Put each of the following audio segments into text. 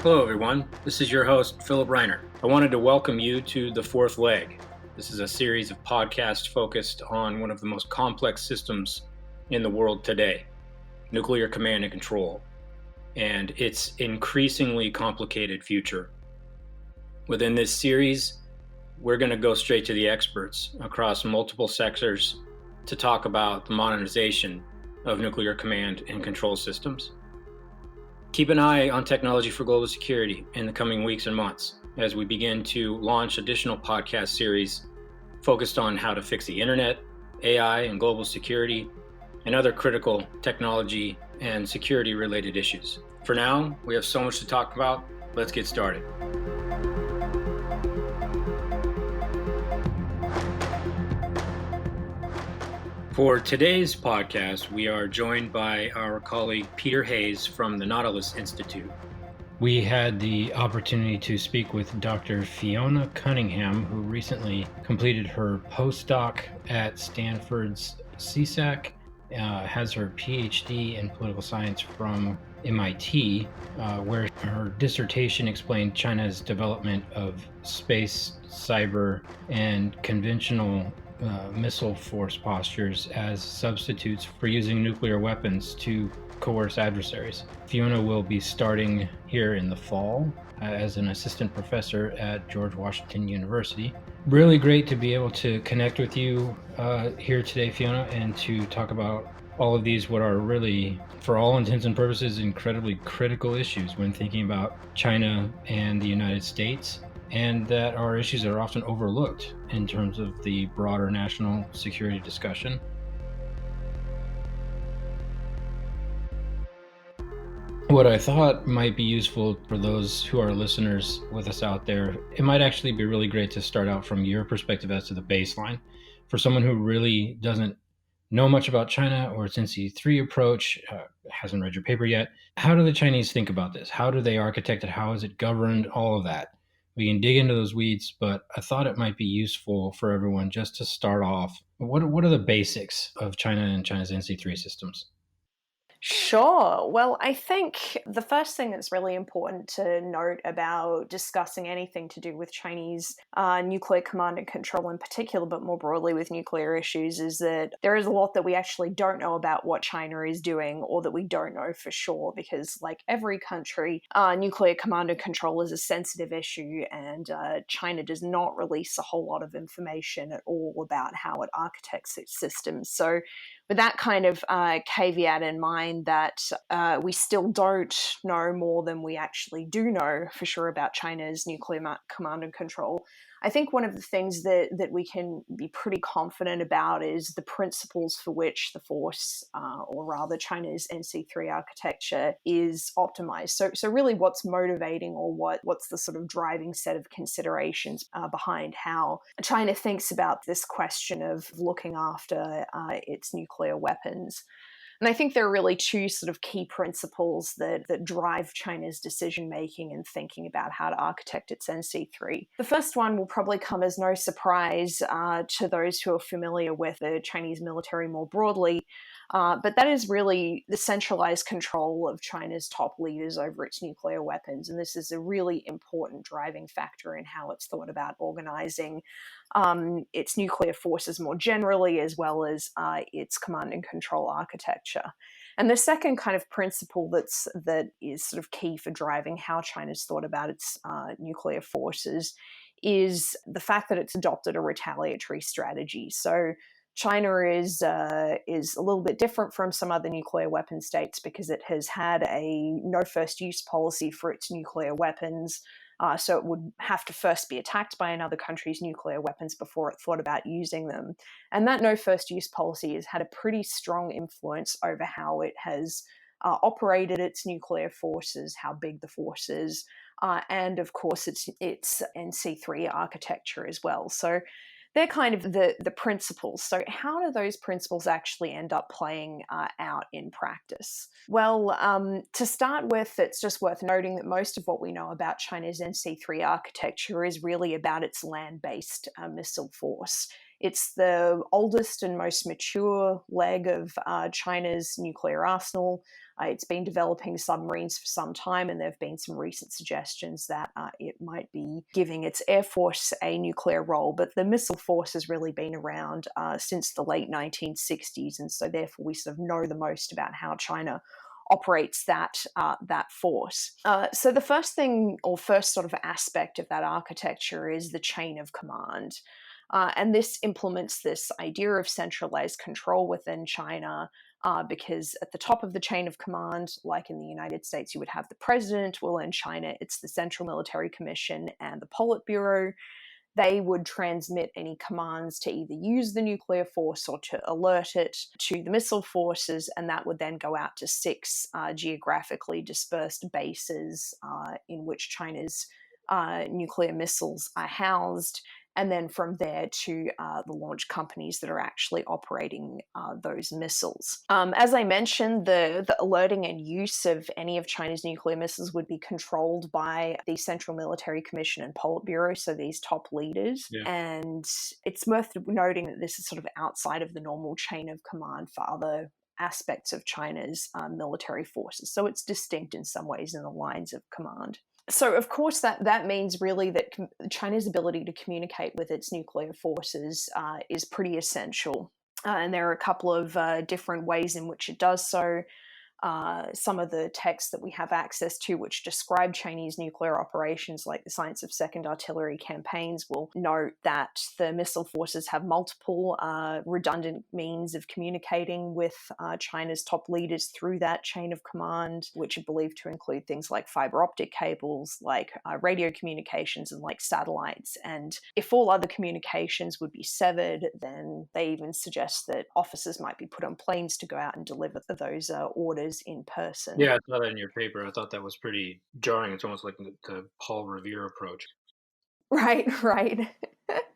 Hello, everyone. This is your host, Philip Reiner. I wanted to welcome you to The Fourth Leg. This is a series of podcasts focused on one of the most complex systems in the world today, nuclear command and control, and its increasingly complicated future. Within this series, we're going to go straight to the experts across multiple sectors to talk about the modernization of nuclear command and control systems. Keep an eye on technology for global security in the coming weeks and months as we begin to launch additional podcast series focused on how to fix the internet, AI and global security, and other critical technology and security related issues. For now, we have so much to talk about. Let's get started. For today's podcast, we are joined by our colleague Peter Hayes from the Nautilus Institute. We had the opportunity to speak with Dr. Fiona Cunningham, who recently completed her postdoc at Stanford's CSAC, has her PhD in political science from MIT, where her dissertation explained China's development of space, cyber, and conventional missile force postures as substitutes for using nuclear weapons to coerce adversaries. Fiona will be starting here in the fall as an assistant professor at George Washington University. Really great to be able to connect with you here today, Fiona, and to talk about all of these, what are really, for all intents and purposes, incredibly critical issues when thinking about China and the United States, and that are issues that are often overlooked in terms of the broader national security discussion. What I thought might be useful for those who are listeners with us out there, it might actually be really great to start out from your perspective as to the baseline. For someone who really doesn't know much about China or its NC3 approach, hasn't read your paper yet, how do the Chinese think about this? How do they architect it? How is it governed? All of that. We can dig into those weeds, but I thought it might be useful for everyone just to start off. What are the basics of China and China's NC3 systems? Sure. Well, I think the first thing that's really important to note about discussing anything to do with Chinese nuclear command and control in particular, but more broadly with nuclear issues, is that there is a lot that we actually don't know about what China is doing, or that we don't know for sure, because like every country, nuclear command and control is a sensitive issue, and China does not release a whole lot of information at all about how it architects its systems. So with that kind of caveat in mind, that we still don't know more than we actually do know for sure about China's nuclear command and control, I think one of the things that we can be pretty confident about is the principles for which the force, or rather China's NC3 architecture, is optimized. So really what's motivating, or what's the sort of driving set of considerations behind how China thinks about this question of looking after its nuclear weapons. And I think there are really two sort of key principles that drive China's decision-making and thinking about how to architect its NC3. The first one will probably come as no surprise to those who are familiar with the Chinese military more broadly, but that is really the centralized control of China's top leaders over its nuclear weapons. And this is a really important driving factor in how it's thought about organizing its nuclear forces more generally, as well as its command and control architecture. And the second kind of principle that is sort of key for driving how China's thought about its nuclear forces is the fact that it's adopted a retaliatory strategy. So China is a little bit different from some other nuclear weapon states because it has had a no first use policy for its nuclear weapons. So it would have to first be attacked by another country's nuclear weapons before it thought about using them. And that no first use policy has had a pretty strong influence over how it has operated its nuclear forces, how big the force is, and of course its NC3 architecture as well. So they're kind of the principles. So how do those principles actually end up playing out in practice? Well, to start with, it's just worth noting that most of what we know about China's NC3 architecture is really about its land-based missile force. It's the oldest and most mature leg of China's nuclear arsenal. It's been developing submarines for some time, and there have been some recent suggestions that it might be giving its air force a nuclear role. But the missile force has really been around since the late 1960s, and so therefore we sort of know the most about how China operates that force. So the first thing, or first sort of aspect of that architecture, is the chain of command. And this implements this idea of centralized control within China, because at the top of the chain of command, like in the United States, you would have the president. Well, in China, it's the Central Military Commission and the Politburo. They would transmit any commands to either use the nuclear force or to alert it to the missile forces, and that would then go out to six geographically dispersed bases in which China's nuclear missiles are housed, and then from there to the launch companies that are actually operating those missiles. As I mentioned, the alerting and use of any of China's nuclear missiles would be controlled by the Central Military Commission and Politburo, so these top leaders. Yeah. And it's worth noting that this is sort of outside of the normal chain of command for other aspects of China's military forces. So it's distinct in some ways in the lines of command. So, of course, that means really that China's ability to communicate with its nuclear forces is pretty essential. And there are a couple of different ways in which it does so. Some of the texts that we have access to, which describe Chinese nuclear operations, like the Science of Second Artillery Campaigns, will note that the missile forces have multiple redundant means of communicating with China's top leaders through that chain of command, which are believed to include things like fiber optic cables, like radio communications, and like satellites. And if all other communications would be severed, then they even suggest that officers might be put on planes to go out and deliver those orders in person. Yeah, I saw that in your paper. I thought that was pretty jarring. It's almost like the Paul Revere approach. Right, right.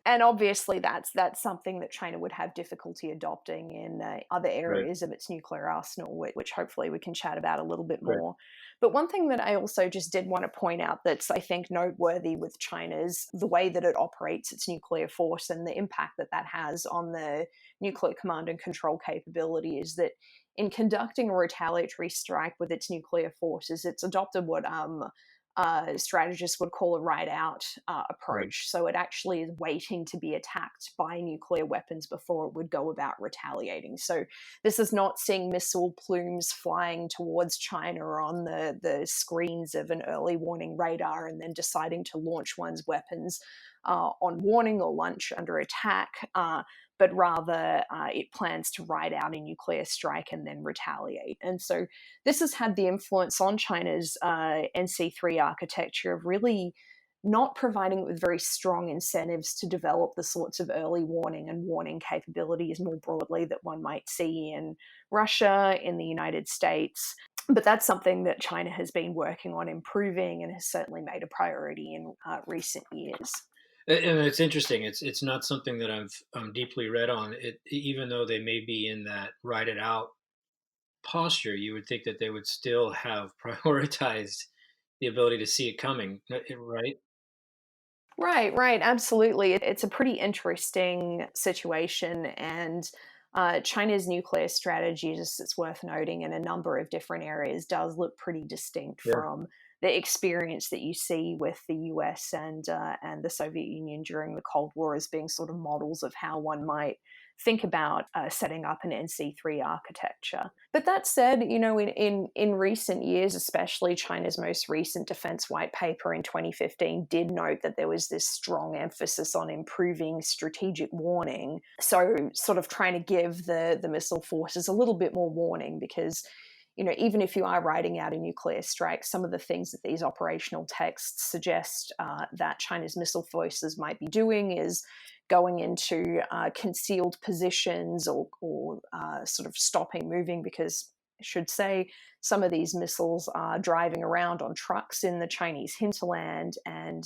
And obviously that's something that China would have difficulty adopting in other Right. areas of its nuclear arsenal, which hopefully we can chat about a little bit Right. more. But one thing that I also just did want to point out that's, I think, noteworthy with China's the way that it operates its nuclear force and the impact that that has on the nuclear command and control capability is that in conducting a retaliatory strike with its nuclear forces, it's adopted what strategists would call a ride out Right. approach. So it actually is waiting to be attacked by nuclear weapons before it would go about retaliating. So this is not seeing missile plumes flying towards China or on the screens of an early warning radar and then deciding to launch one's weapons on warning or launch under attack. But rather it plans to ride out a nuclear strike and then retaliate. And so this has had the influence on China's NC3 architecture of really not providing it with very strong incentives to develop the sorts of early warning and warning capabilities more broadly that one might see in Russia, in the United States. But that's something that China has been working on improving and has certainly made a priority in recent years. And it's interesting. It's not something that I've deeply read on. It even though they may be in that ride it out posture, you would think that they would still have prioritized the ability to see it coming, right? Right, right, absolutely. It's a pretty interesting situation, and China's nuclear strategy, just it's worth noting, in a number of different areas, does look pretty distinct Yeah. from the experience that you see with the US and the Soviet Union during the Cold War as being sort of models of how one might think about setting up an NC3 architecture. But that said, in recent years, especially China's most recent defense white paper in 2015 did note that there was this strong emphasis on improving strategic warning. So sort of trying to give the missile forces a little bit more warning because even if you are writing out a nuclear strike, some of the things that these operational texts suggest that China's missile forces might be doing is going into concealed positions or sort of stopping moving because I should say some of these missiles are driving around on trucks in the Chinese hinterland, and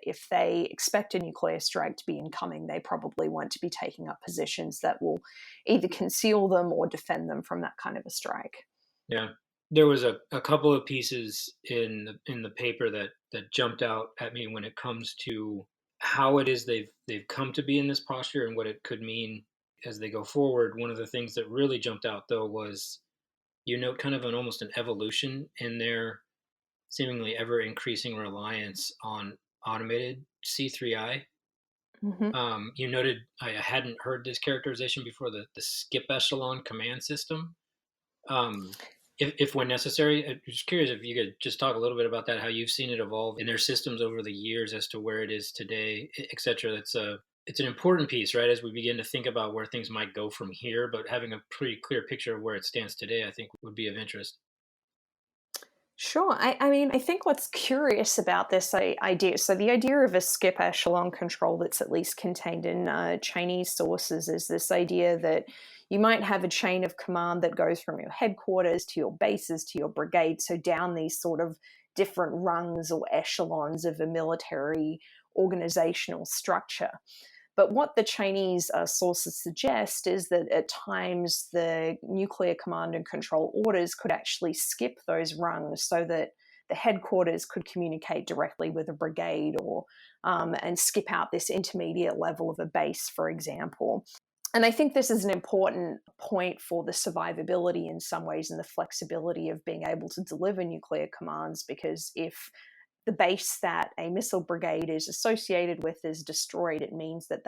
if they expect a nuclear strike to be incoming, they probably want to be taking up positions that will either conceal them or defend them from that kind of a strike. Yeah. There was a couple of pieces in the paper that jumped out at me when it comes to how it is they've come to be in this posture and what it could mean as they go forward. One of the things that really jumped out though was you note kind of an almost an evolution in their seemingly ever increasing reliance on automated C3I. Hmm. You noted I hadn't heard this characterization before, the skip echelon command system. Um, if when necessary, I'm just curious if you could just talk a little bit about that, how you've seen it evolve in their systems over the years as to where it is today, et cetera. It's an important piece, right? As we begin to think about where things might go from here, but having a pretty clear picture of where it stands today, I think would be of interest. Sure. I mean, I think what's curious about this idea, so the idea of a skip echelon control that's at least contained in Chinese sources is this idea that you might have a chain of command that goes from your headquarters to your bases to your brigade, so down these sort of different rungs or echelons of a military organizational structure. But what the Chinese sources suggest is that at times the nuclear command and control orders could actually skip those rungs so that the headquarters could communicate directly with a brigade or and skip out this intermediate level of a base, for example. And I think this is an important point for the survivability in some ways and the flexibility of being able to deliver nuclear commands, because if the base that a missile brigade is associated with is destroyed, it means that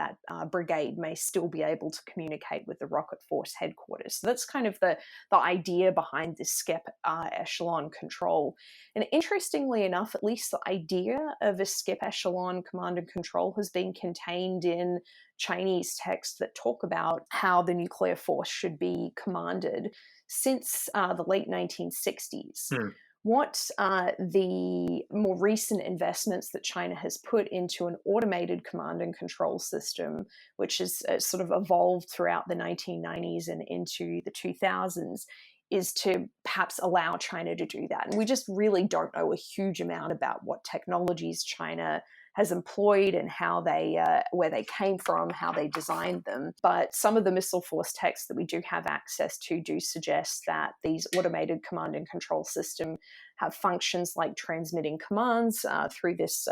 brigade may still be able to communicate with the rocket force headquarters. So that's kind of the idea behind this skip echelon control. And interestingly enough, at least the idea of a skip echelon command and control has been contained in Chinese texts that talk about how the nuclear force should be commanded since the late 1960s. Hmm. What the more recent investments that China has put into an automated command and control system, which has sort of evolved throughout the 1990s and into the 2000s, is to perhaps allow China to do that. And we just really don't know a huge amount about what technologies China has employed and how they where they came from, how they designed them. But some of the missile force texts that we do have access to do suggest that these automated command and control system have functions like transmitting commands through this,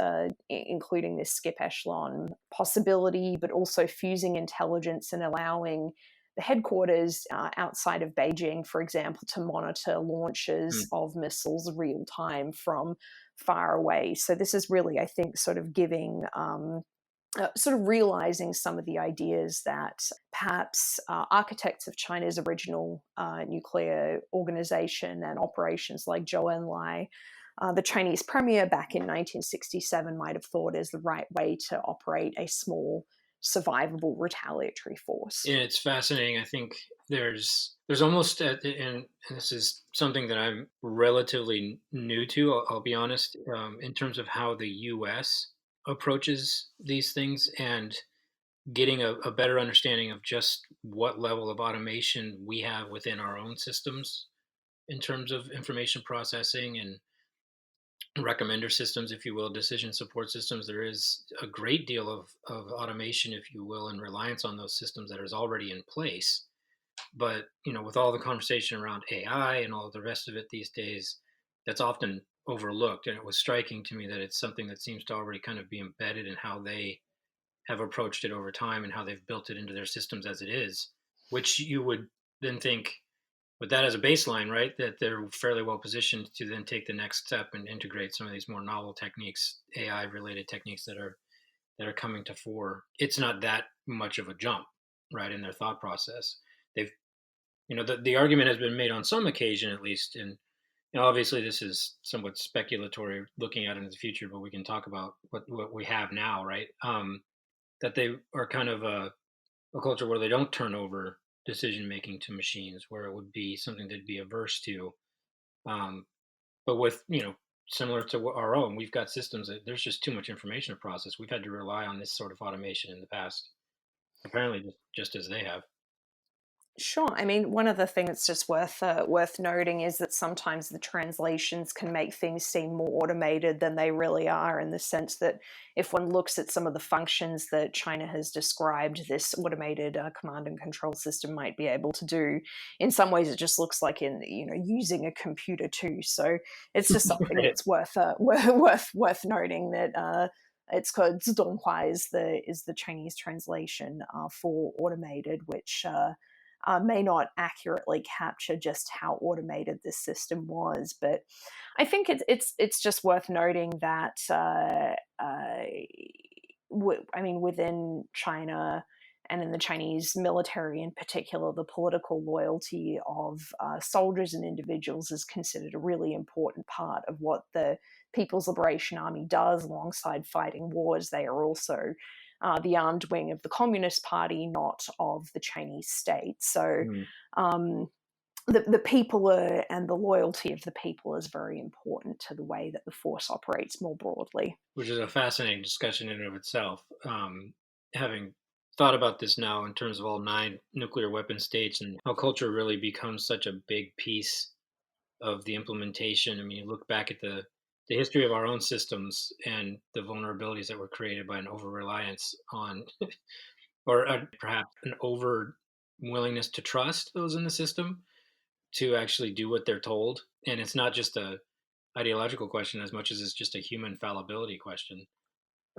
including this skip echelon possibility, but also fusing intelligence and allowing the headquarters outside of Beijing, for example, to monitor launches Hmm. of missiles real time from far away. So this is really, I think, sort of giving sort of realizing some of the ideas that perhaps architects of China's original nuclear organization and operations like Zhou Enlai, the Chinese premier back in 1967, might have thought is the right way to operate a small, survivable retaliatory force. Yeah, it's fascinating. I think there's almost and this is something that I'm relatively new to. I'll be honest, in terms of how the U.S. approaches these things and getting a better understanding of just what level of automation we have within our own systems in terms of information processing and recommender systems, if you will, decision support systems. There is a great deal of automation, if you will, and reliance on those systems that is already in place. But with all the conversation around AI and all the rest of it these days, that's often overlooked. And it was striking to me that it's something that seems to already kind of be embedded in how they have approached it over time and how they've built it into their systems as it is, which you would then think with that as a baseline, right, that they're fairly well positioned to then take the next step and integrate some of these more novel techniques, AI related techniques that are coming to fore. It's not that much of a jump, right, in their thought process. They've the argument has been made on some occasion at least, and obviously this is somewhat speculatory looking out into the future, but we can talk about what we have now, right? That they are kind of a culture where they don't turn over decision making to machines, where it would be something they'd be averse to. Um, but with similar to our own, we've got systems that there's just too much information to process. We've had to rely on this sort of automation in the past, apparently just as they have. Sure. I mean, one of the things that's just worth noting is that sometimes the translations can make things seem more automated than they really are, in the sense that if one looks at some of the functions that China has described, this automated command and control system might be able to do. In some ways, it just looks like in using a computer too. So it's just something Right. that's worth noting that. It's called 自动化 is the Chinese translation for automated, which may not accurately capture just how automated this system was. But I think it's just worth noting that I mean, within China and in the Chinese military in particular, the political loyalty of soldiers and individuals is considered a really important part of what the People's Liberation Army does alongside fighting wars. They are also the armed wing of the Communist Party, not of the Chinese state. So Mm. um, the people and the loyalty of the people is very important to the way that the force operates more broadly. Which is a fascinating discussion in and of itself. Having thought about this now in terms of all 9 nuclear weapon states and how culture really becomes such a big piece of the implementation. I mean, you look back at the history of our own systems and the vulnerabilities that were created by an over reliance on, or perhaps an over willingness to trust those in the system to actually do what they're told. And it's not just a ideological question as much as it's just a human fallibility question.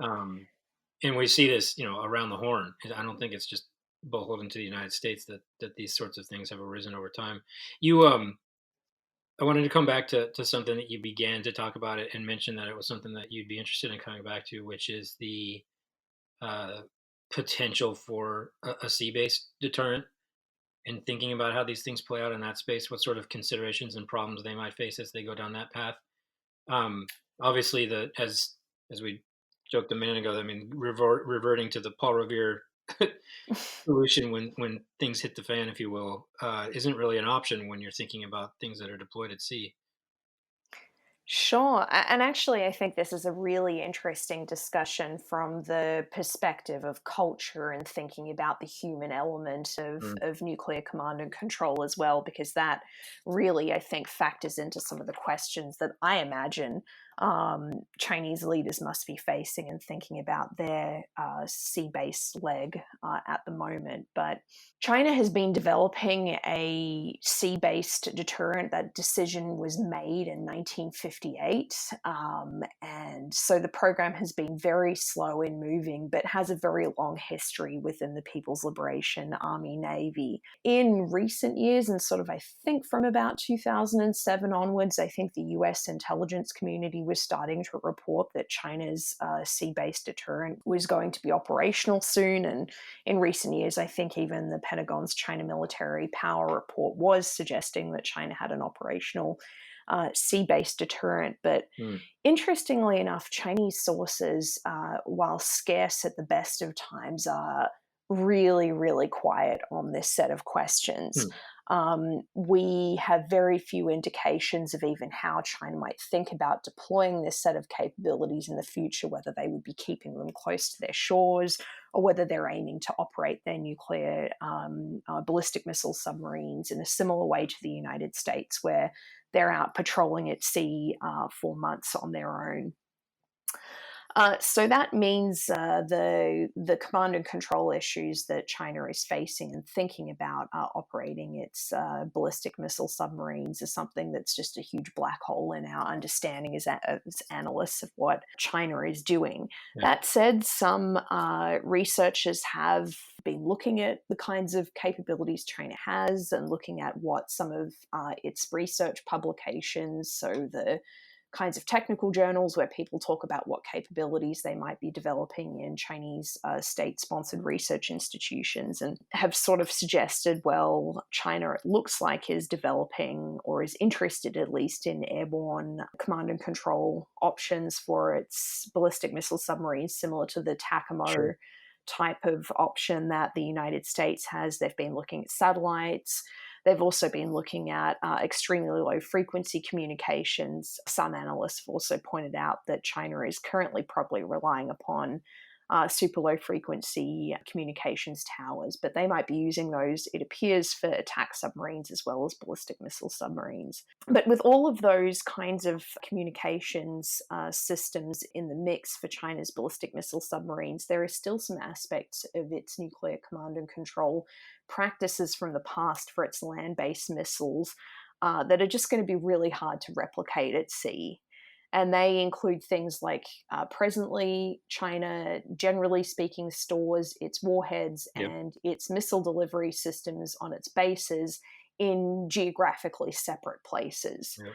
Um, and we see this, around the horn. I don't think it's just beholden to the United States that these sorts of things have arisen over time. You, I wanted to come back to something that you began to talk about it and mention that it was something that you'd be interested in coming back to, which is the uh, potential for a sea-based deterrent and thinking about how these things play out in that space, what sort of considerations and problems they might face as they go down that path. Um, Obviously, as we joked a minute ago, I mean, reverting to the Paul Revere solution when things hit the fan, if you will, isn't really an option when you're thinking about things that are deployed at sea. Sure. And actually, I think this is a really interesting discussion from the perspective of culture and thinking about the human element Mm, of nuclear command and control as well, because that really, I think, factors into some of the questions that I imagine Chinese leaders must be facing and thinking about their sea based leg at the moment. But China has been developing a sea based deterrent. That decision was made in 1958. And so the program has been very slow in moving, but has a very long history within the People's Liberation Army Navy. In recent years, and sort of I think from about 2007 onwards, I think the US intelligence community was starting to report that China's sea based deterrent was going to be operational soon. And in recent years, I think even the Pentagon's China Military Power Report was suggesting that China had an operational sea based deterrent. But mm, interestingly enough, Chinese sources, while scarce at the best of times, are really, really quiet on this set of questions. mm, We have very few indications of even how China might think about deploying this set of capabilities in the future, whether they would be keeping them close to their shores or whether they're aiming to operate their nuclear ballistic missile submarines in a similar way to the United States, where they're out patrolling at sea for months on their own. So that means the command and control issues that China is facing and thinking about operating its ballistic missile submarines is something that's just a huge black hole in our understanding as analysts of what China is doing. yeah, That said, some researchers have been looking at the kinds of capabilities China has and looking at what some of its research publications, so the kinds of technical journals where people talk about what capabilities they might be developing in Chinese state sponsored research institutions, and have sort of suggested, well, China, it looks like, is developing or is interested at least in airborne command and control options for its ballistic missile submarines, similar to the sure. TACAMO type of option that the United States has. They've been looking at satellites. They've also been looking at extremely low frequency communications. Some analysts have also pointed out that China is currently probably relying upon super low frequency communications towers, but they might be using those, it appears, for attack submarines as well as ballistic missile submarines. But with all of those kinds of communications systems in the mix for China's ballistic missile submarines, there are still some aspects of its nuclear command and control practices from the past for its land based missiles that are just going to be really hard to replicate at sea. And they include things like presently, China, generally speaking, stores its warheads Yep. and its missile delivery systems on its bases in geographically separate places. Yep.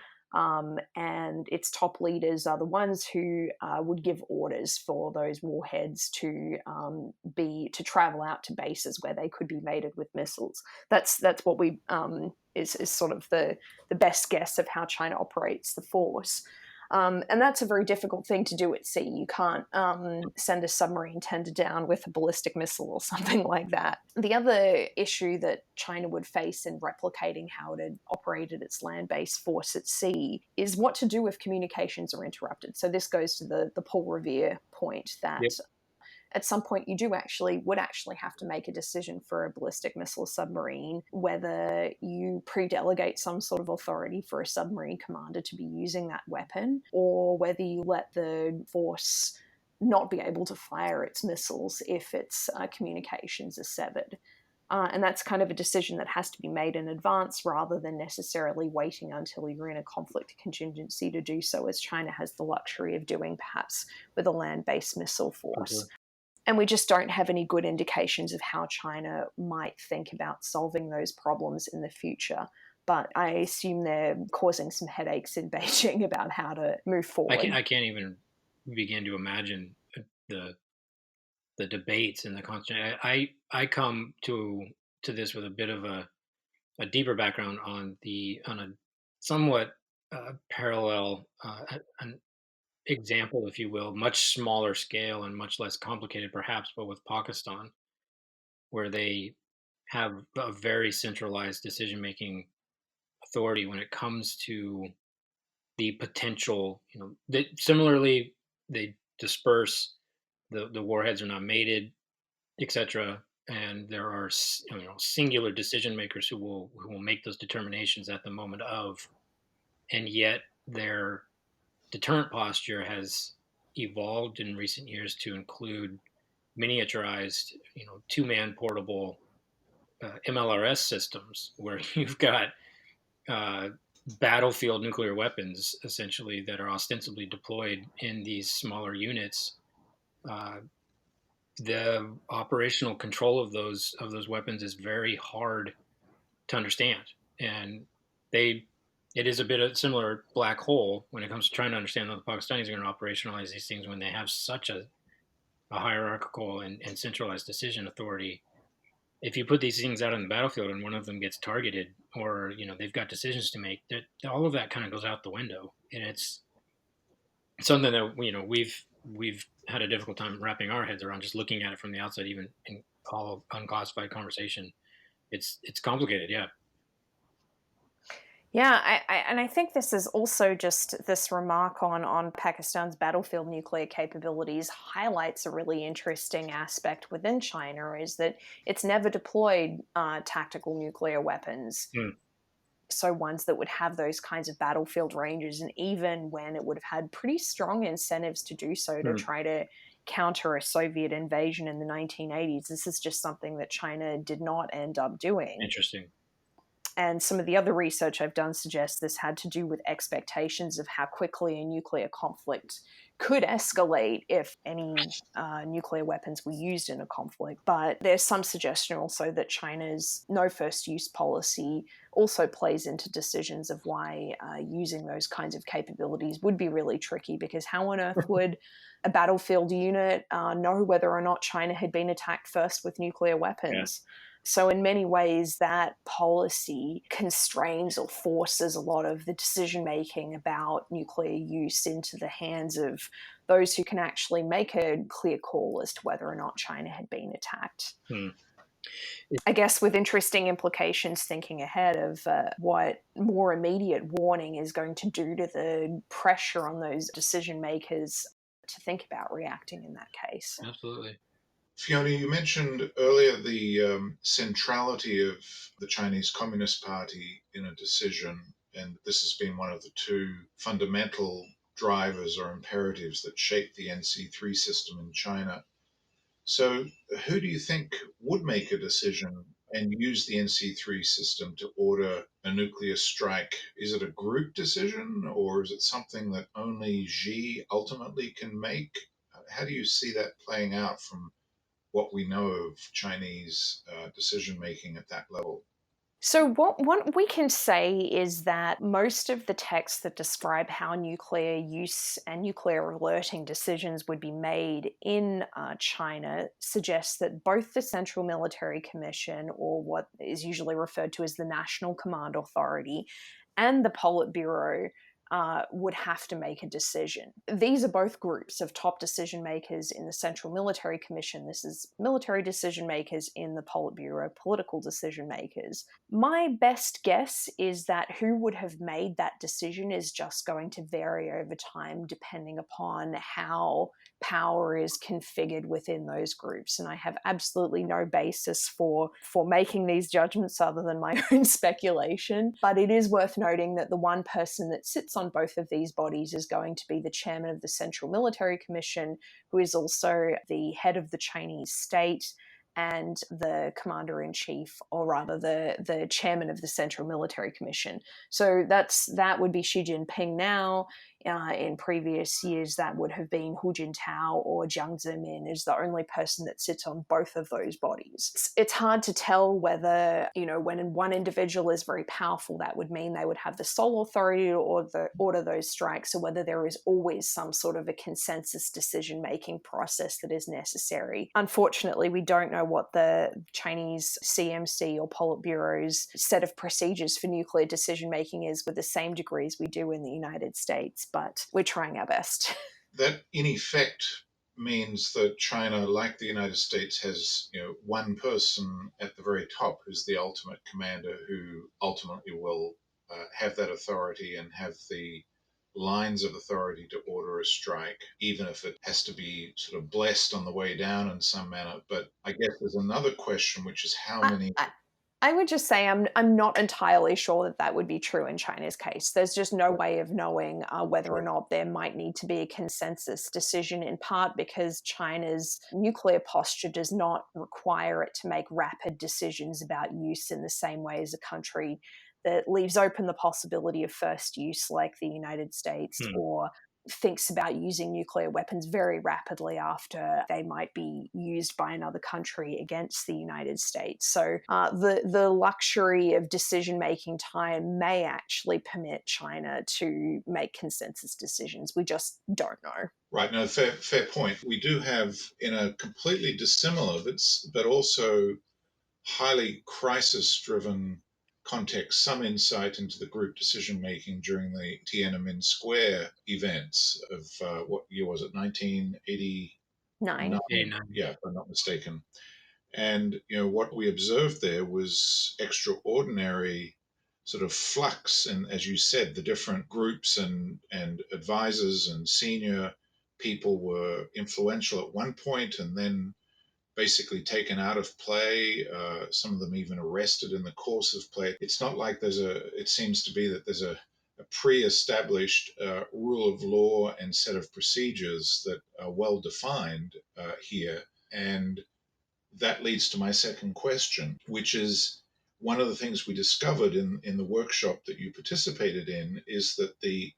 And its top leaders are the ones who would give orders for those warheads to travel out to bases where they could be mated with missiles. That's what we is sort of the best guess of how China operates the force. And that's a very difficult thing to do at sea. You can't send a submarine tender down with a ballistic missile or something like that. The other issue that China would face in replicating how it had operated its land based force at sea is what to do if communications are interrupted. So this goes to the Paul Revere point Yep. that at some point you would actually have to make a decision for a ballistic missile submarine whether you pre-delegate some sort of authority for a submarine commander to be using that weapon, or whether you let the force not be able to fire its missiles if its communications are severed. And that's kind of a decision that has to be made in advance rather than necessarily waiting until you're in a conflict contingency to do so, as China has the luxury of doing perhaps with a land based missile For force. sure. And we just don't have any good indications of how China might think about solving those problems in the future. But I assume they're causing some headaches in Beijing about how to move forward. I can't even begin to imagine the the debates and the constant. I come to this with a bit of a deeper background on a somewhat parallel an example, if you will, much smaller scale and much less complicated, perhaps, but with Pakistan, where they have a very centralized decision making authority when it comes to the potential. Similarly, they disperse the warheads are not mated, etc. And there are singular decision makers who will make those determinations at the moment of, and yet their deterrent posture has evolved in recent years to include miniaturized, two-man portable MLRS systems where you've got uh, battlefield nuclear weapons essentially that are ostensibly deployed in these smaller units. Uh, the operational control of those weapons is very hard to understand, and they it is a bit of similar black hole when it comes to trying to understand how the Pakistanis are going to operationalize these things when they have such a hierarchical and centralized decision authority. If you put these things out on the battlefield and one of them gets targeted, or they've got decisions to make, that all of that kind of goes out the window, and it's something that we've had a difficult time wrapping our heads around, just looking at it from the outside, even in all unclassified conversation. It's complicated, yeah. Yeah, and I think this is also just this remark on Pakistan's battlefield nuclear capabilities highlights a really interesting aspect within China, is that it's never deployed tactical nuclear weapons, Hmm. so ones that would have those kinds of battlefield ranges, and even when it would have had pretty strong incentives to do so to Hmm. try to counter a Soviet invasion in the 1980s, this is just something that China did not end up doing. Interesting. And some of the other research I've done suggests this had to do with expectations of how quickly a nuclear conflict could escalate if any nuclear weapons were used in a conflict. But there's some suggestion also that China's no first use policy also plays into decisions of why using those kinds of capabilities would be really tricky, because how on earth would a battlefield unit know whether or not China had been attacked first with nuclear Yeah. weapons? So, in many ways, that policy constrains or forces a lot of the decision making about nuclear use into the hands of those who can actually make a clear call as to whether or not China had been attacked. Hmm. I guess with interesting implications thinking ahead of what more immediate warning is going to do to the pressure on those decision makers to think about reacting in that case. Absolutely. Fiona, you mentioned earlier the centrality of the Chinese Communist Party in a decision, and this has been one of the two fundamental drivers or imperatives that shaped the NC3 system in China. So, who do you think would make a decision and use the NC3 system to order a nuclear strike, is it a group decision or is it something that only Xi ultimately can make? How do you see that playing out from what we know of Chinese decision making at that level? So, what we can say is that most of the texts that describe how nuclear use and nuclear alerting decisions would be made in China suggest that both the Central Military Commission, or what is usually referred to as the National Command Authority, and the Politburo would have to make a decision. These are both groups of top decision makers in the Central Military Commission. This is military decision makers in the Politburo, political decision makers. My best guess is that who would have made that decision is just going to vary over time depending upon how power is configured within those groups. And I have absolutely no basis for making these judgments other than my own speculation. But it is worth noting that the one person that sits on both of these bodies is going to be the chairman of the Central Military Commission, who is also the head of the Chinese state and the commander in chief, or rather the chairman of the Central Military Commission. So that would be Xi Jinping now. In previous years, that would have been Hu Jintao or Jiang Zemin is the only person that sits on both of those bodies. It's hard to tell whether, when one individual is very powerful, that would mean they would have the sole authority to order those strikes, or whether there is always some sort of a consensus decision-making process that is necessary. Unfortunately, we don't know what the Chinese CMC or Politburo's set of procedures for nuclear decision-making is with the same degree as we do in the United States, but we're trying our best. That, in effect, means that China, like the United States, has one person at the very top who's the ultimate commander, who ultimately will have that authority and have the lines of authority to order a strike, even if it has to be sort of blessed on the way down in some manner. But I guess there's another question, which is how I, many. I, I would just say I'm not entirely sure that that would be true in China's case. There's just no way of knowing whether or not there might need to be a consensus decision, in part because China's nuclear posture does not require it to make rapid decisions about use in the same way as a country that leaves open the possibility of first use, like the United States, Hmm. or thinks about using nuclear weapons very rapidly after they might be used by another country against the United States. So the luxury of decision making time may actually permit China to make consensus decisions. We just don't know. Right, no, fair point. We do have, in a completely dissimilar but also highly crisis-driven context, some insight into the group decision-making during the Tiananmen Square events of what year was it, 1989? 9. Yeah, if I'm not mistaken. And what we observed there was extraordinary sort of flux, and as you said, the different groups and advisors and senior people were influential at one point, and then basically taken out of play. Some of them even arrested in the course of play. It's not like it seems to be that there's a pre established rule of law and set of procedures that are well defined here. And that leads to my second question, which is one of the things we discovered in the workshop that you participated in is that the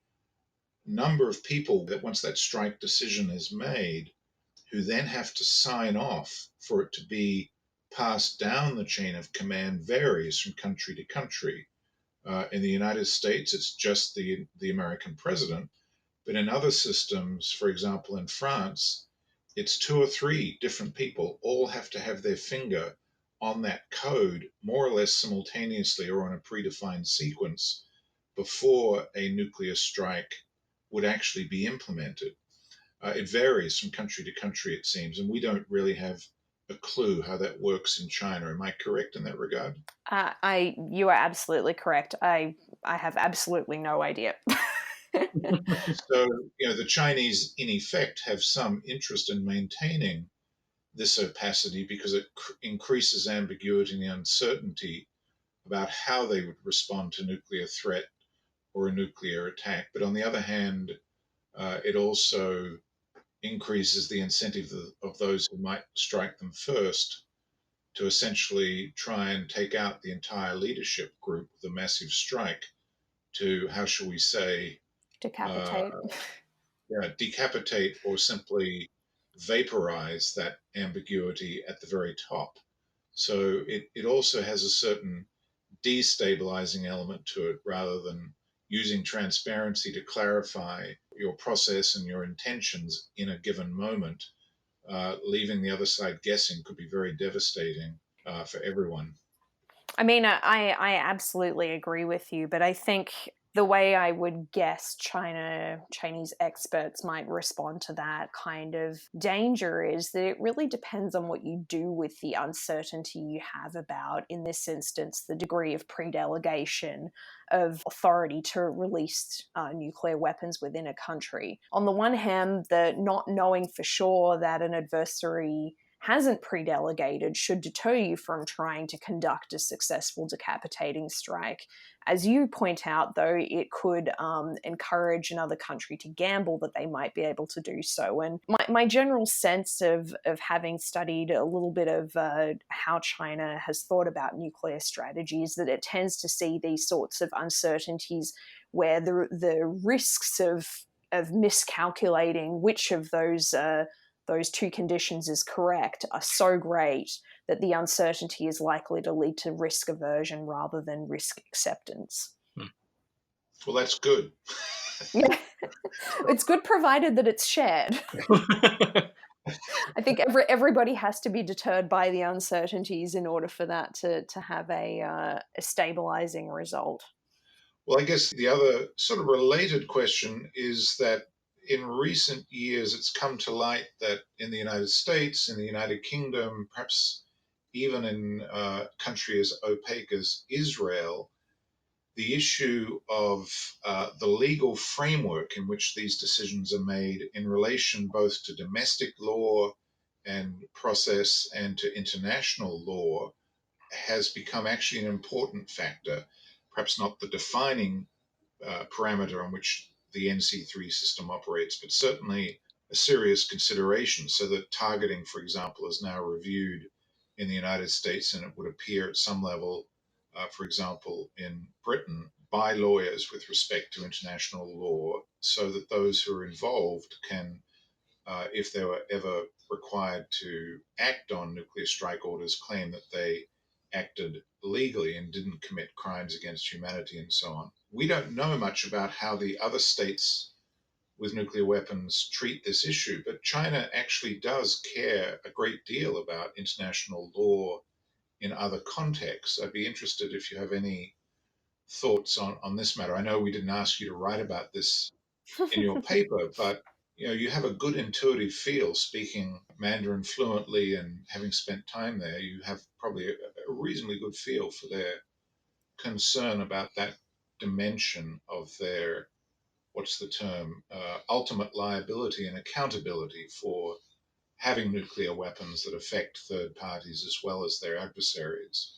number of people that once that strike decision is made who then have to sign off for it to be passed down the chain of command varies from country to country. In the United States, it's just the American president. But in other systems, for example, in France, it's two or three different people all have to have their finger on that code more or less simultaneously or on a predefined sequence before a nuclear strike would actually be implemented. It varies from country to country, it seems, and we don't really have a clue how that works in China. Am I correct in that regard? You are absolutely correct. I have absolutely no idea. So, the Chinese, in effect, have some interest in maintaining this opacity because it increases ambiguity and the uncertainty about how they would respond to nuclear threat or a nuclear attack. But on the other hand, it also increases the incentive of those who might strike them first to essentially try and take out the entire leadership group with a massive strike to, how shall we say, uh, Decapitate. decapitate or simply vaporize that ambiguity at the very top. So it also has a certain destabilizing element to it rather than using transparency to clarify your process and your intentions in a given moment. Leaving the other side guessing could be very devastating for everyone. I mean, I absolutely agree with you, but I think the way I would guess Chinese experts might respond to that kind of danger is that it really depends on what you do with the uncertainty you have about, in this instance, the degree of pre-delegation of authority to release nuclear weapons within a country. On the one hand, the not knowing for sure that an adversary hasn't pre-delegated should deter you from trying to conduct a successful decapitating strike. As you point out, though, it could encourage another country to gamble that they might be able to do so. And my general sense of having studied a little bit of how China has thought about nuclear strategy is that it tends to see these sorts of uncertainties where the risks of miscalculating which of those two conditions is correct are so great that the uncertainty is likely to lead to risk aversion rather than risk acceptance. Hmm. Well, that's good. Yeah, it's good provided that it's shared. I think everybody has to be deterred by the uncertainties in order for that to have a stabilizing result. Well, I guess the other sort of related question is that in recent years, it's come to light that in the United States, in the United Kingdom, perhaps even in a country as opaque as Israel, the issue of the legal framework in which these decisions are made in relation both to domestic law and process and to international law has become actually an important factor, perhaps not the defining parameter on which the NC3 system operates, but certainly a serious consideration. So that targeting, for example, is now reviewed in the United States, and it would appear at some level, for example, in Britain, by lawyers with respect to international law, so that those who are involved can, if they were ever required to act on nuclear strike orders, claim that they acted legally and didn't commit crimes against humanity and so on. We don't know much about how the other states with nuclear weapons treat this issue, but China actually does care a great deal about international law in other contexts. I'd be interested if you have any thoughts on this matter. I know we didn't ask you to write about this in your paper, but you have a good intuitive feel speaking Mandarin fluently and having spent time there. You have probably a reasonably good feel for their concern about that dimension of their, what's the term, ultimate liability and accountability for having nuclear weapons that affect third parties as well as their adversaries.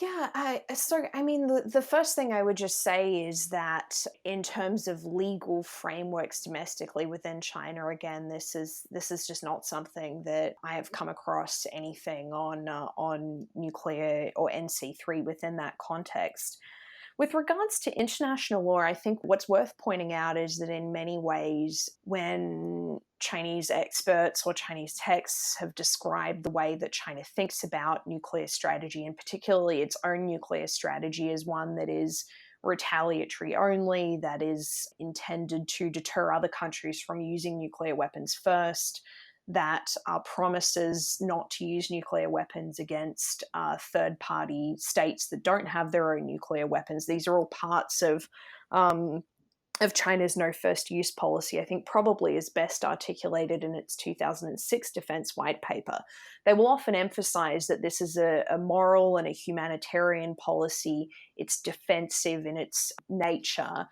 Yeah, I mean, the first thing I would just say is that in terms of legal frameworks domestically within China, again, this is just not something that I have come across anything on nuclear or NC3 within that context. With regards to international law, I think what's worth pointing out is that in many ways, when Chinese experts or Chinese texts have described the way that China thinks about nuclear strategy, and particularly its own nuclear strategy, as one that is retaliatory only, that is intended to deter other countries from using nuclear weapons first, that promises not to use nuclear weapons against third party states that don't have their own nuclear weapons. These are all parts of China's no first use policy, I think probably is best articulated in its 2006 defense white paper. They will often emphasize that this is a moral and a humanitarian policy. It's defensive in its nature.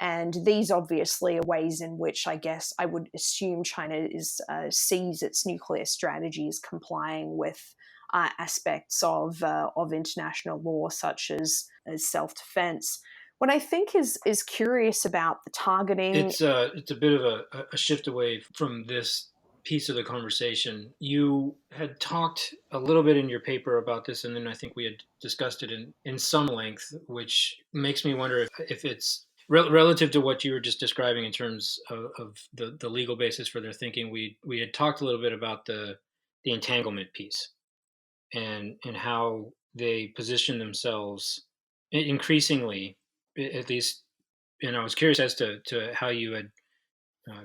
And these obviously are ways in which I guess I would assume China sees its nuclear strategy as complying with aspects of international law, such as self defense. What I think is curious about the targeting. It's a bit of a shift away from this piece of the conversation. You had talked a little bit in your paper about this, and then I think we had discussed it in some length, which makes me wonder if it's relative to what you were just describing in terms of the legal basis for their thinking. We had talked a little bit about the entanglement piece and how they position themselves increasingly, at least. And I was curious as to how you had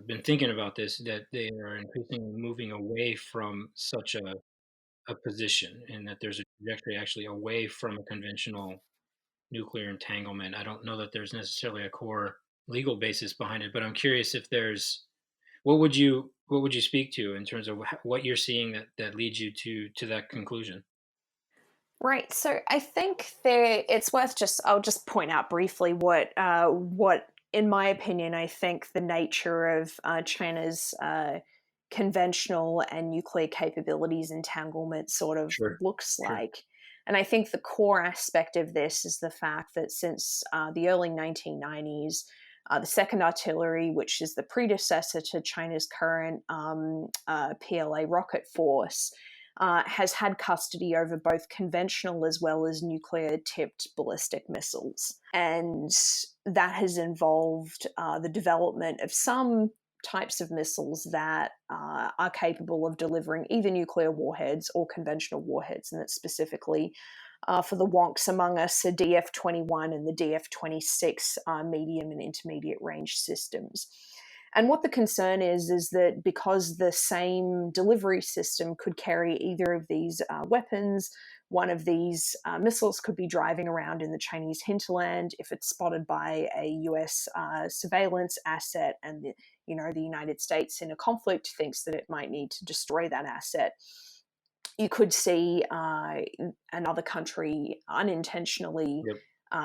been thinking about this, that they are increasingly moving away from such a position, and that there's a trajectory actually away from a conventional nuclear entanglement. I don't know that there's necessarily a core legal basis behind it, but I'm curious if there's what would you speak to in terms of what you're seeing that leads you to that conclusion? Right. So I think it's worth I'll just point out briefly what in my opinion I think the nature of China's conventional and nuclear capabilities entanglement sort of Sure. looks Sure. like. And I think the core aspect of this is the fact that since the early 1990s, the Second Artillery, which is the predecessor to China's current PLA rocket force, has had custody over both conventional as well as nuclear tipped ballistic missiles. And that has involved the development of some types of missiles that are capable of delivering either nuclear warheads or conventional warheads. And that's specifically for the wonks among us, the DF-21 and the DF-26 medium and intermediate range systems. And what the concern is that because the same delivery system could carry either of these weapons, one of these missiles could be driving around in the Chinese hinterland if it's spotted by a US surveillance asset, and the United States in a conflict thinks that it might need to destroy that asset. You could see another country unintentionally Yep.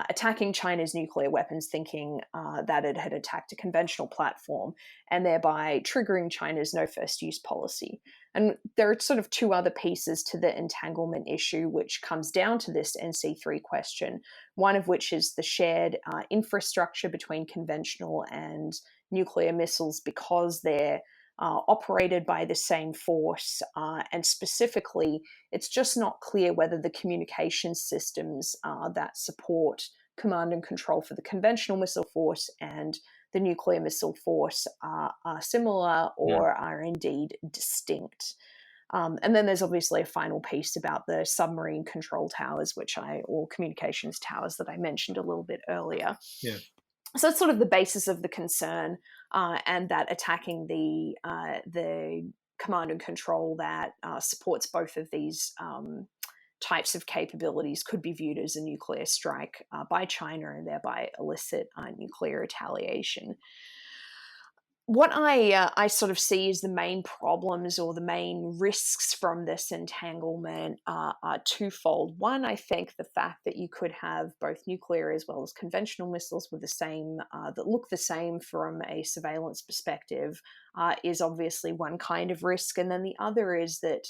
attacking China's nuclear weapons, thinking that it had attacked a conventional platform, and thereby triggering China's no first use policy. And there are sort of two other pieces to the entanglement issue, which comes down to this NC3 question, one of which is the shared infrastructure between conventional and nuclear missiles because they're operated by the same force. And specifically, it's just not clear whether the communication systems that support command and control for the conventional missile force and the nuclear missile force are similar Yeah. or are indeed distinct. And then there's obviously a final piece about the submarine control towers, or communications towers that I mentioned a little bit earlier. Yeah. So that's sort of the basis of the concern, and that attacking the command and control that supports both of these types of capabilities could be viewed as a nuclear strike by China and thereby elicit nuclear retaliation. What I sort of see as the main problems or the main risks from this entanglement are twofold. One, I think the fact that you could have both nuclear as well as conventional missiles with the same that look the same from a surveillance perspective is obviously one kind of risk, and then the other is that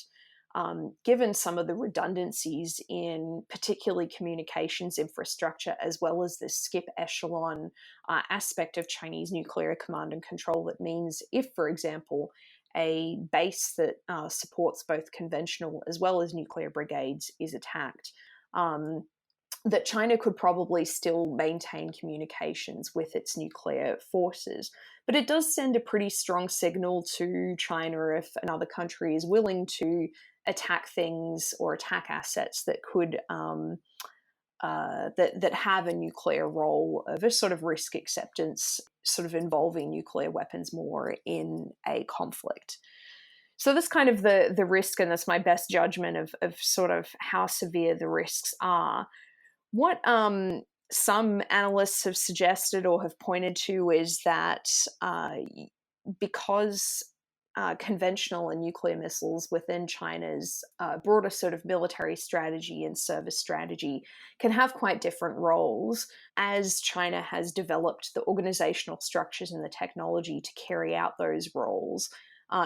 given some of the redundancies in particularly communications infrastructure, as well as the skip echelon aspect of Chinese nuclear command and control, that means if, for example, a base that supports both conventional as well as nuclear brigades is attacked, that China could probably still maintain communications with its nuclear forces. But it does send a pretty strong signal to China if another country is willing to attack things or attack assets that could that have a nuclear role of a sort of risk acceptance, sort of involving nuclear weapons more in a conflict. So that's kind of the risk, and that's my best judgment of sort of how severe the risks are. What some analysts have suggested or have pointed to is that because conventional and nuclear missiles within China's broader sort of military strategy and service strategy can have quite different roles, as China has developed the organizational structures and the technology to carry out those roles.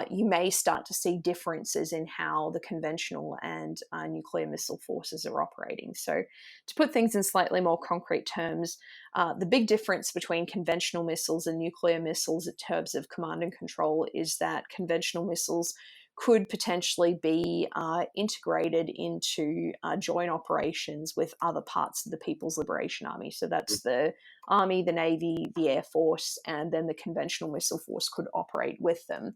you may start to see differences in how the conventional and nuclear missile forces are operating. So, to put things in slightly more concrete terms, the big difference between conventional missiles and nuclear missiles in terms of command and control is that conventional missiles could potentially be integrated into joint operations with other parts of the People's Liberation Army. So that's the Army, the Navy, the Air Force, and then the conventional missile force could operate with them.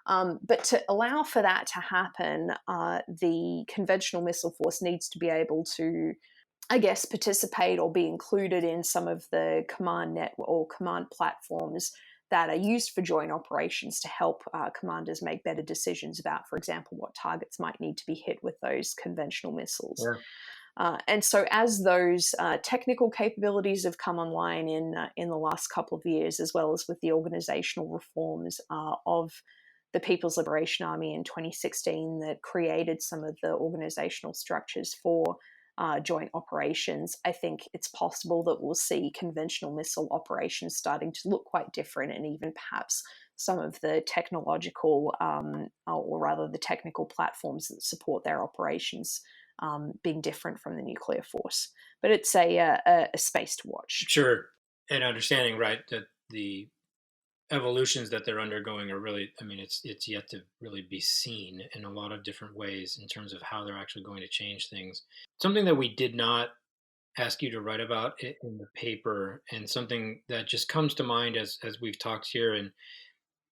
But to allow for that to happen, the conventional missile force needs to be able to, I guess, participate or be included in some of the command net or command platforms that are used for joint operations to help commanders make better decisions about, for example, what targets might need to be hit with those conventional missiles. Sure. And so, as those technical capabilities have come online in the last couple of years, as well as with the organizational reforms of the People's Liberation Army in 2016 that created some of the organizational structures for joint operations, I think it's possible that we'll see conventional missile operations starting to look quite different, and even perhaps some of the technological, or rather the technical platforms that support their operations being different from the nuclear force. But it's a space to watch. Sure. And understanding, right, that the evolutions that they're undergoing are really, I mean, it's yet to really be seen in a lot of different ways in terms of how they're actually going to change things. Something that we did not ask you to write about in the paper, and something that just comes to mind as we've talked here, and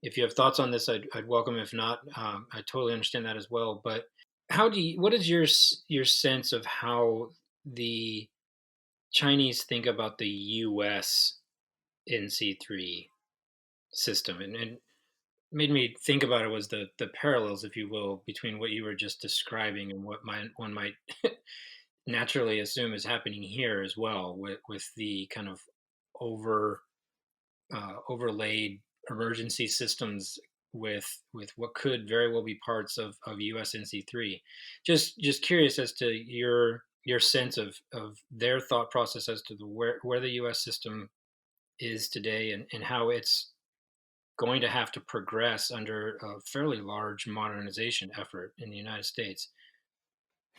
if you have thoughts on this, I'd welcome. If not, I totally understand that as well. But what is your sense of how the Chinese think about the U.S. NC3 system, and made me think about it was the parallels, if you will, between what you were just describing and what one might naturally assume is happening here as well, with the kind of over overlaid emergency systems with what could very well be parts of USNC3. Just curious as to your sense of their thought process as to where the US system is today, and how it's going to have to progress under a fairly large modernization effort in the United States.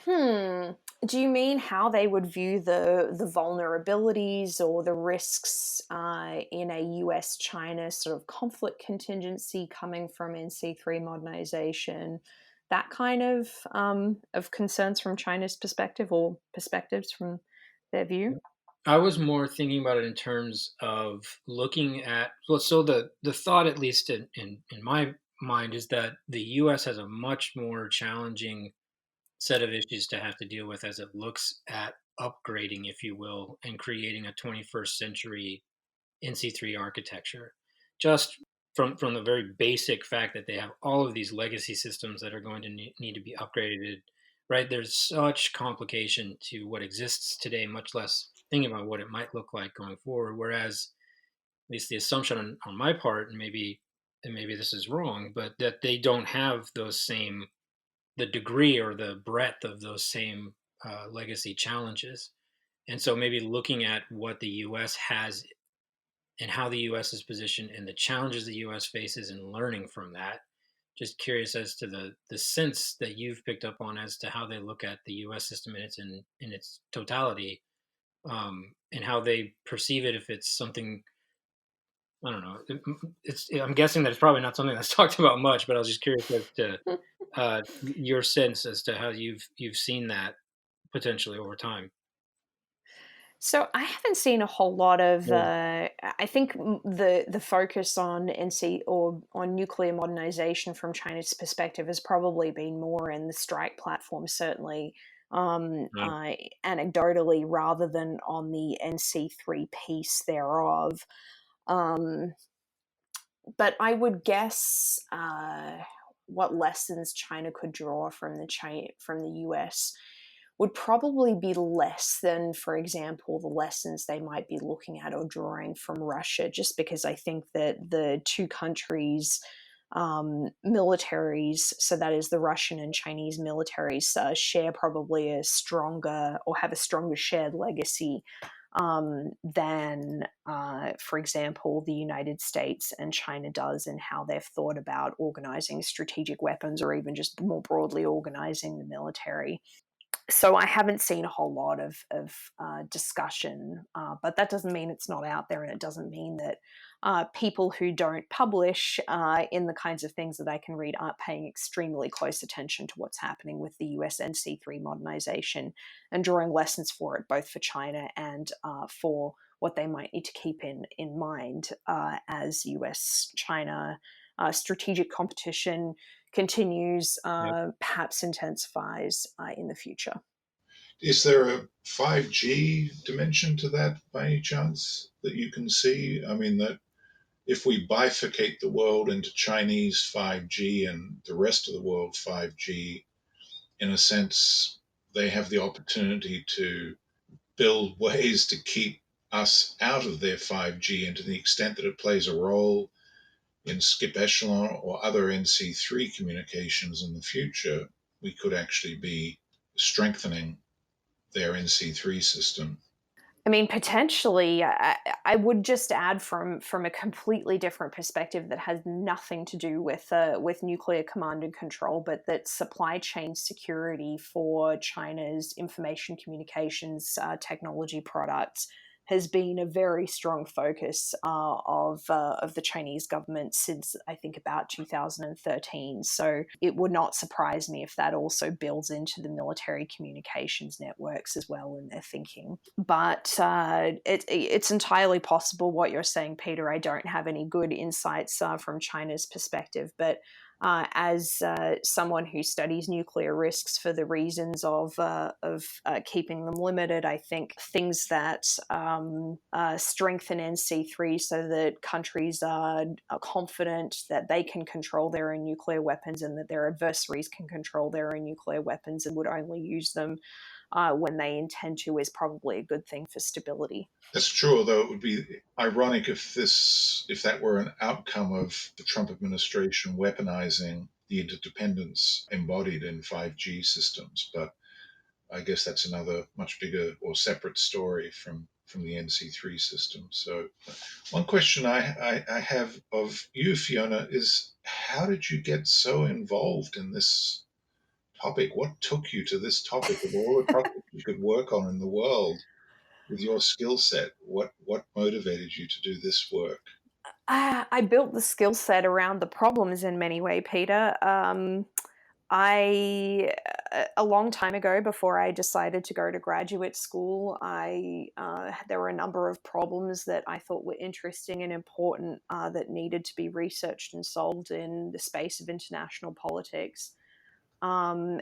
Hmm. Do you mean how they would view the vulnerabilities or the risks in a U.S. China sort of conflict contingency coming from NC3 modernization? That kind of concerns from China's perspective, or perspectives from their view? I was more thinking about it in terms of looking at, well, so the thought, at least in my mind, is that the US has a much more challenging set of issues to have to deal with as it looks at upgrading, if you will, and creating a 21st century NC3 architecture. Just from the very basic fact that they have all of these legacy systems that are going to need to be upgraded, right? There's such complication to what exists today, much less thinking about what it might look like going forward. Whereas, at least the assumption on my part, and maybe this is wrong, but that they don't have those same, the degree or the breadth of those same legacy challenges. And so maybe looking at what the US has and how the US is positioned and the challenges the US faces, and learning from that. Just curious as to the sense that you've picked up on as to how they look at the US system in its totality, and how they perceive it, if it's something, I don't know. I'm guessing that it's probably not something that's talked about much, but I was just curious as to your sense as to how you've seen that potentially over time. So I haven't seen a whole lot of. Yeah. I think the focus on NC or on nuclear modernization from China's perspective has probably been more in the strike platform, certainly Right. anecdotally, rather than on the NC3 piece thereof. Um, but I would guess what lessons China could draw from from the US would probably be less than, for example, the lessons they might be looking at or drawing from Russia, just because I think that the two countries' militaries, so that is the Russian and Chinese militaries, share probably a stronger, or have a stronger shared legacy than, for example, the United States and China does in how they've thought about organizing strategic weapons or even just more broadly organizing the military. So I haven't seen a whole lot of discussion, but that doesn't mean it's not out there, and it doesn't mean that people who don't publish in the kinds of things that I can read aren't paying extremely close attention to what's happening with the US NC3 modernization and drawing lessons for it, both for China and for what they might need to keep in mind as US China strategic competition continues, Yep. perhaps intensifies in the future. Is there a 5G dimension to that by any chance that you can see? I mean, that if we bifurcate the world into Chinese 5G and the rest of the world 5G, in a sense, they have the opportunity to build ways to keep us out of their 5G, and to the extent that it plays a role in skip echelon or other NC3 communications in the future, we could actually be strengthening their NC3 system. I mean, potentially, I would just add from a completely different perspective that has nothing to do with nuclear command and control, but that supply chain security for China's information communications technology products has been a very strong focus of the Chinese government since I think about 2013. So it would not surprise me if that also builds into the military communications networks as well in their thinking. But it's entirely possible what you're saying, Peter. I don't have any good insights from China's perspective, but as someone who studies nuclear risks for the reasons of keeping them limited, I think things that strengthen NC3 so that countries are confident that they can control their own nuclear weapons and that their adversaries can control their own nuclear weapons and would only use them when they intend to is probably a good thing for stability. That's true, although it would be ironic if that were an outcome of the Trump administration weaponizing the interdependence embodied in 5G systems. But I guess that's another much bigger or separate story from the NC3 system. So one question I have of you, Fiona, is how did you get so involved in this topic? What took you to this topic of all the topics you could work on in the world? With your skill set, what motivated you to do this work? I built the skill set around the problems in many way, Peter. I a long time ago, before I decided to go to graduate school, I there were a number of problems that I thought were interesting and important that needed to be researched and solved in the space of international politics. And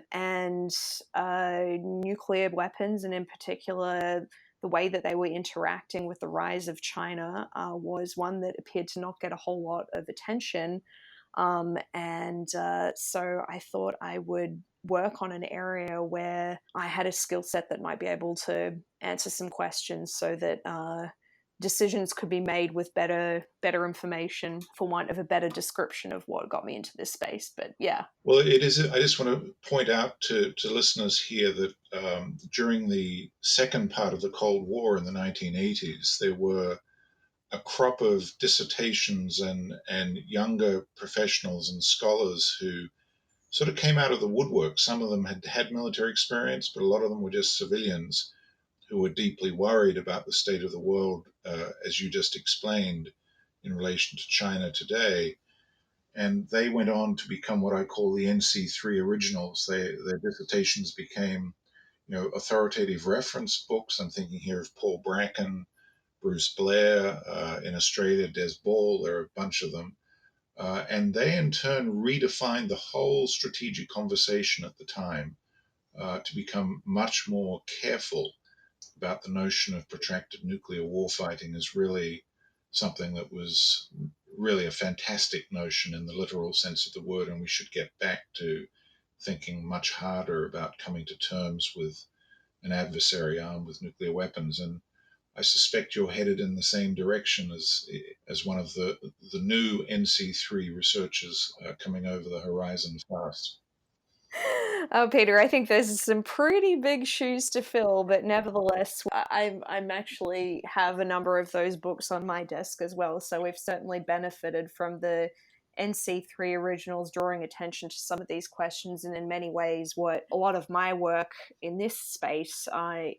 nuclear weapons, and in particular, the way that they were interacting with the rise of China was one that appeared to not get a whole lot of attention. And so I thought I would work on an area where I had a skill set that might be able to answer some questions so that decisions could be made with better information, for want of a better description of what got me into this space. But yeah. Well, it is. I just want to point out to listeners here that during the second part of the Cold War in the 1980s, there were a crop of dissertations and younger professionals and scholars who sort of came out of the woodwork. Some of them had had military experience, but a lot of them were just civilians who were deeply worried about the state of the world, as you just explained, in relation to China today. And they went on to become what I call the NC3 originals. Their dissertations became, authoritative reference books. I'm thinking here of Paul Bracken, Bruce Blair, in Australia, Des Ball. There are a bunch of them. And they in turn redefined the whole strategic conversation at the time to become much more careful about the notion of protracted nuclear warfighting as really something that was really a fantastic notion in the literal sense of the word, and we should get back to thinking much harder about coming to terms with an adversary armed with nuclear weapons. And I suspect you're headed in the same direction as one of the new NC3 researchers coming over the horizon fast. Oh, Peter, I think there's some pretty big shoes to fill, but nevertheless, I'm actually have a number of those books on my desk as well. So we've certainly benefited from the NC3 originals drawing attention to some of these questions, and in many ways, what a lot of my work in this space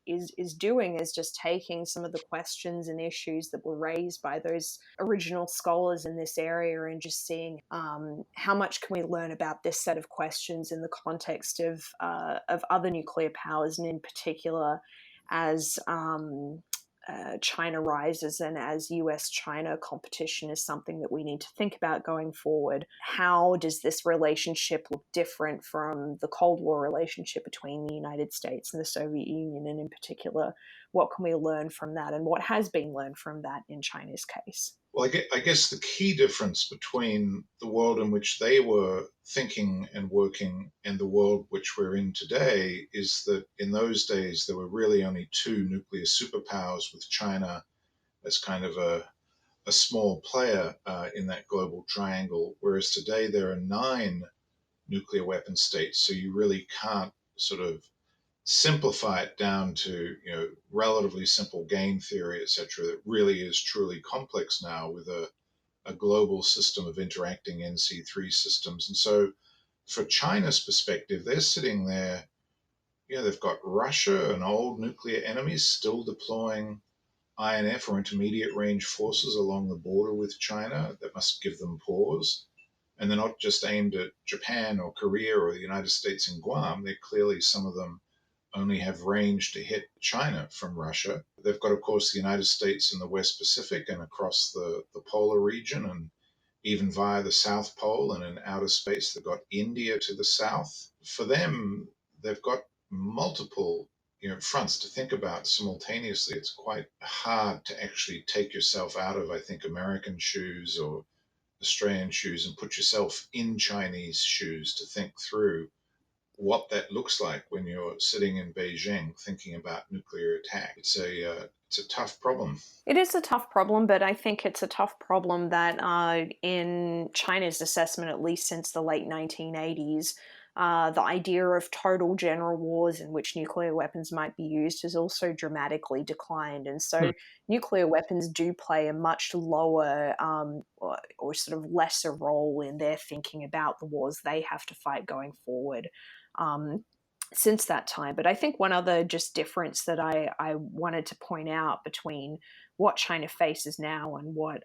is doing is just taking some of the questions and issues that were raised by those original scholars in this area and just seeing how much can we learn about this set of questions in the context of other nuclear powers, and in particular as China rises and as US China competition is something that we need to think about going forward. How does this relationship look different from the Cold War relationship between the United States and the Soviet Union? And in particular, what can we learn from that and what has been learned from that in China's case? Well, I guess the key difference between the world in which they were thinking and working and the world which we're in today is that in those days there were really only two nuclear superpowers, with China as kind of a small player in that global triangle, whereas today there are nine nuclear weapon states. So you really can't sort of simplify it down to relatively simple game theory, etc. That really is truly complex now with a global system of interacting NC3 systems. And so, for China's perspective, they're sitting there. They've got Russia, an old nuclear enemy, still deploying INF or intermediate range forces along the border with China. That must give them pause. And they're not just aimed at Japan or Korea or the United States and Guam. They're clearly, some of them only have range to hit China from Russia. They've got, of course, the United States in the West Pacific and across the polar region, and even via the South Pole and in outer space. They've got India to the south. For them, they've got multiple fronts to think about simultaneously. It's quite hard to actually take yourself out of, I think, American shoes or Australian shoes and put yourself in Chinese shoes to think through what that looks like when you're sitting in Beijing thinking about nuclear attack. It's a tough problem. It is a tough problem, but I think it's a tough problem that in China's assessment, at least since the late 1980s, the idea of total general wars in which nuclear weapons might be used has also dramatically declined. And Hmm. so nuclear weapons do play a much lower or sort of lesser role in their thinking about the wars they have to fight going forward. Um, since that time. But I think one other just difference that I wanted to point out between what China faces now and what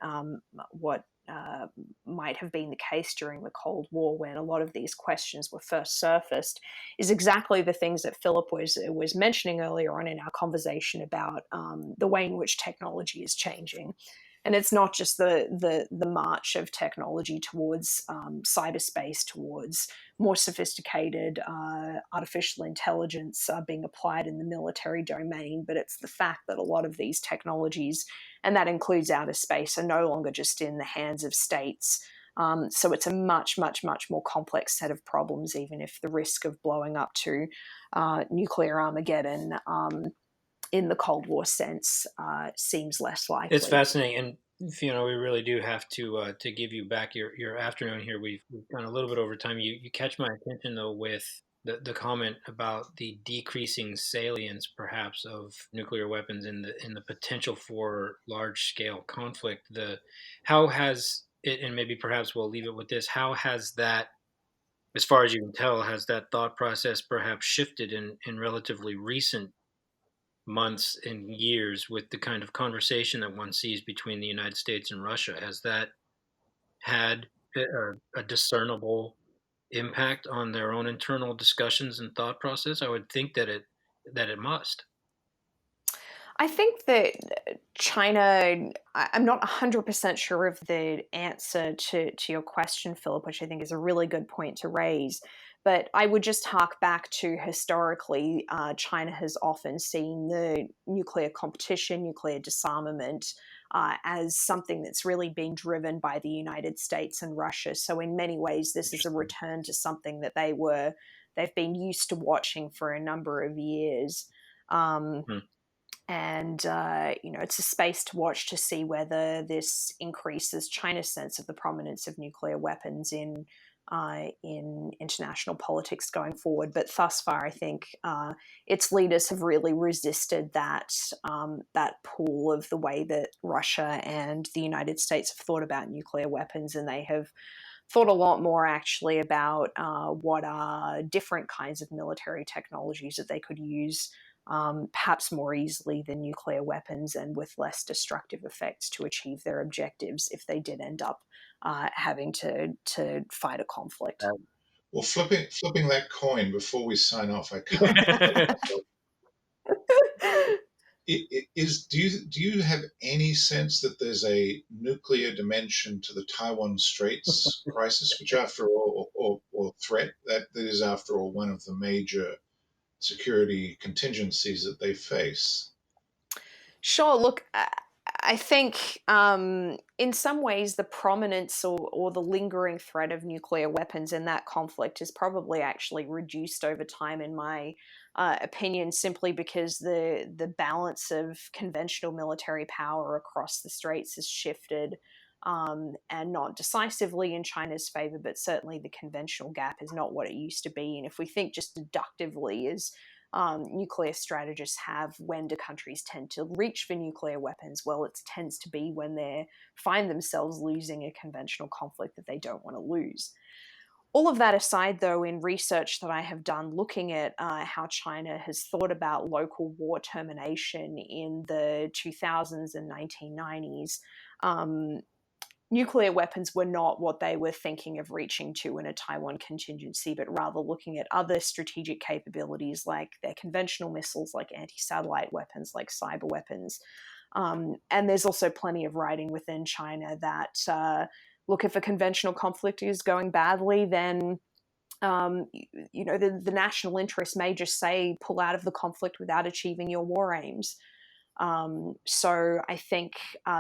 might have been the case during the Cold War, when a lot of these questions were first surfaced, is exactly the things that Philip was mentioning earlier on in our conversation about the way in which technology is changing. And it's not just the march of technology towards cyberspace, towards more sophisticated artificial intelligence being applied in the military domain, but it's the fact that a lot of these technologies, and that includes outer space, are no longer just in the hands of states. So it's a much, much, much more complex set of problems, even if the risk of blowing up to nuclear Armageddon in the Cold War sense seems less It's likely. fascinating, and Fiona, we really do have to give you back your afternoon here. We've gone a little bit over time. You catch my attention though with the comment about the decreasing salience, perhaps, of nuclear weapons in the potential for large scale conflict. The how has it, and maybe perhaps we'll leave it with this. How has that, as far as you can tell, has that thought process perhaps shifted in relatively recent months and years with the kind of conversation that one sees between the United States and Russia? Has that had a discernible impact on their own internal discussions and thought process? I would think that it must. I think that China, I'm not 100% sure of the answer to your question, Philip, which I think is a really good point to raise. But I would just hark back to historically, China has often seen the nuclear competition, nuclear disarmament, as something that's really been driven by the United States and Russia. So in many ways, this is a Interesting. return to something that they've been used to watching for a number of years. Um, Hmm. and it's a space to watch to see whether this increases China's sense of the prominence of nuclear weapons in in international politics going forward. But thus far, I think its leaders have really resisted that pull of the way that Russia and the United States have thought about nuclear weapons, and they have thought a lot more actually about what are different kinds of military technologies that they could use perhaps more easily than nuclear weapons and with less destructive effects to achieve their objectives if they did end up having to fight a conflict. Well, flipping that coin before we sign off, I can't help myself. Do you have any sense that there's a nuclear dimension to the Taiwan Straits crisis, which after all, or threat that is after all one of the major security contingencies that they face? Sure. Look, I think in some ways the prominence or the lingering threat of nuclear weapons in that conflict is probably actually reduced over time, in my opinion, simply because the balance of conventional military power across the straits has shifted. And not decisively in China's favor, but certainly the conventional gap is not what it used to be. And if we think just deductively as nuclear strategists have, when do countries tend to reach for nuclear weapons? Well, it tends to be when they find themselves losing a conventional conflict that they don't want to lose. All of that aside, though, in research that I have done looking at how China has thought about local war termination in the 2000s and 1990s, nuclear weapons were not what they were thinking of reaching to in a Taiwan contingency, but rather looking at other strategic capabilities like their conventional missiles, like anti-satellite weapons, like cyber weapons. And there's also plenty of writing within China that, look, if a conventional conflict is going badly, then the national interest may just say pull out of the conflict without achieving your war aims. So I think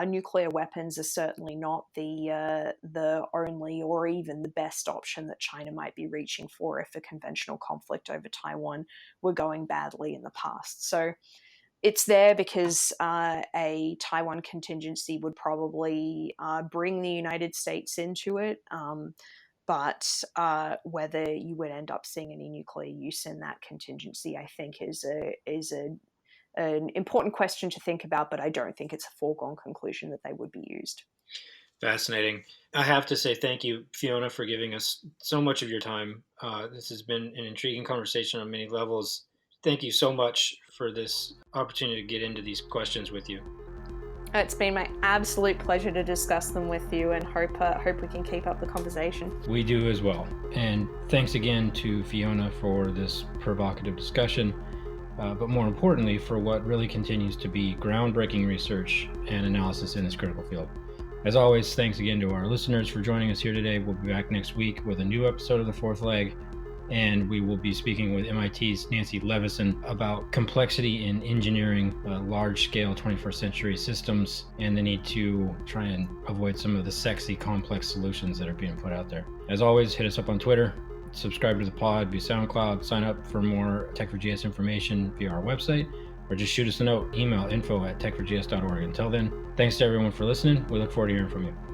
nuclear weapons are certainly not the only or even the best option that China might be reaching for if a conventional conflict over Taiwan were going badly in the past. So it's there because a Taiwan contingency would probably bring the United States into it. But whether you would end up seeing any nuclear use in that contingency, I think is an important question to think about, but I don't think it's a foregone conclusion that they would be used. Fascinating. I have to say thank you, Fiona, for giving us so much of your time. This has been an intriguing conversation on many levels. Thank you so much for this opportunity to get into these questions with you. It's been my absolute pleasure to discuss them with you, and hope we can keep up the conversation. We do as well. And thanks again to Fiona for this provocative discussion, but more importantly, for what really continues to be groundbreaking research and analysis in this critical field. As always, thanks again to our listeners for joining us here today. We'll be back next week with a new episode of The Fourth Leg, and we will be speaking with MIT's Nancy Levison about complexity in engineering large-scale 21st century systems and the need to try and avoid some of the sexy, complex solutions that are being put out there. As always, hit us up on Twitter, subscribe to the pod via SoundCloud, sign up for more Tech4GS information via our website, or just shoot us a note, email info@tech4gs.org. Until then, thanks to everyone for listening. We look forward to hearing from you.